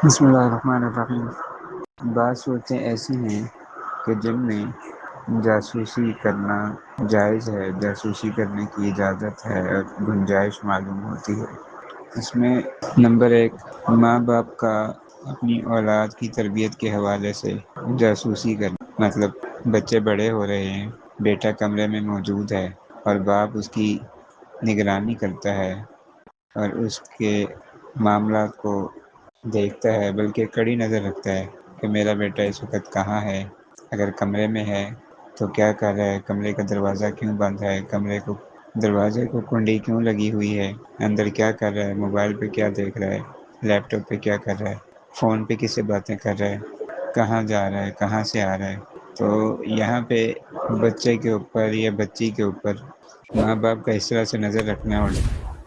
بسم اللہ الرحمن الرحیم۔ بعض صورتیں ایسی ہیں کہ جن میں جاسوسی کرنا جائز ہے، جاسوسی کرنے کی اجازت ہے اور گنجائش معلوم ہوتی ہے۔ اس میں نمبر ایک، ماں باپ کا اپنی اولاد کی تربیت کے حوالے سے جاسوسی کرنا، مطلب بچے بڑے ہو رہے ہیں، بیٹا کمرے میں موجود ہے اور باپ اس کی نگرانی کرتا ہے اور اس کے معاملات کو دیکھتا ہے، بلکہ کڑی نظر رکھتا ہے کہ میرا بیٹا اس وقت کہاں ہے، اگر کمرے میں ہے تو کیا کر رہا ہے، کمرے کا دروازہ کیوں بند ہے، دروازے کو کنڈی کیوں لگی ہوئی ہے، اندر کیا کر رہا ہے، موبائل پہ کیا دیکھ رہا ہے، لیپ ٹاپ پہ کیا کر رہا ہے، فون پہ کس سے باتیں کر رہا ہے، کہاں جا رہا ہے، کہاں سے آ رہا ہے۔ تو یہاں پہ بچے کے اوپر یا بچی کے اوپر ماں باپ کا اس طرح سے نظر رکھنا اور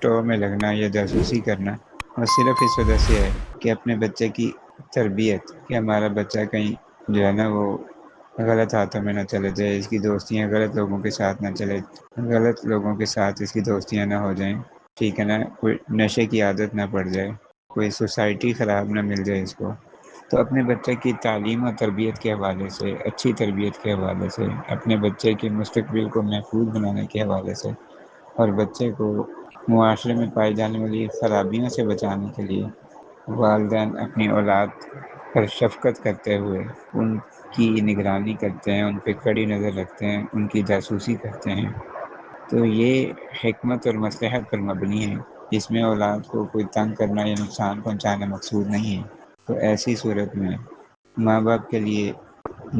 ٹو میں لگنا یا جاسوسی کرنا، اور صرف اس وجہ سے ہے کہ اپنے بچے کی تربیت، کہ ہمارا بچہ کہیں جو ہے نا وہ غلط ہاتھوں میں نہ چلے جائے، اس کی دوستیاں غلط لوگوں کے ساتھ نہ چلے، غلط لوگوں کے ساتھ اس کی دوستیاں نہ ہو جائیں، ٹھیک ہے نا، کوئی نشے کی عادت نہ پڑ جائے، کوئی سوسائٹی خراب نہ مل جائے اس کو۔ تو اپنے بچے کی تعلیم اور تربیت کے حوالے سے، اچھی تربیت کے حوالے سے، اپنے بچے کے مستقبل کو محفوظ بنانے کے حوالے سے اور بچے کو معاشرے میں پائی جانے والی خرابیوں سے بچانے کے لیے والدین اپنی اولاد پر شفقت کرتے ہوئے ان کی نگرانی کرتے ہیں، ان پہ کڑی نظر رکھتے ہیں، ان کی جاسوسی کرتے ہیں۔ تو یہ حکمت اور مصلحت پر مبنی ہے، جس میں اولاد کو کوئی تنگ کرنا یا نقصان پہنچانا مقصود نہیں ہے۔ تو ایسی صورت میں ماں باپ کے لیے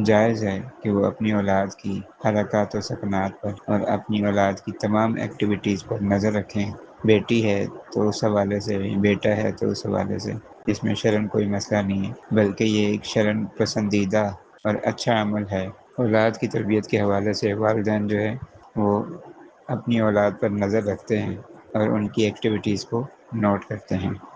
جائز ہے کہ وہ اپنی اولاد کی حرکات و سکنات پر اور اپنی اولاد کی تمام ایکٹیویٹیز پر نظر رکھیں۔ بیٹی ہے تو اس حوالے سے، بیٹا ہے تو اس حوالے سے، اس میں شرعاً کوئی مسئلہ نہیں ہے، بلکہ یہ ایک شرعاً پسندیدہ اور اچھا عمل ہے۔ اولاد کی تربیت کے حوالے سے والدین جو ہے وہ اپنی اولاد پر نظر رکھتے ہیں اور ان کی ایکٹیویٹیز کو نوٹ کرتے ہیں۔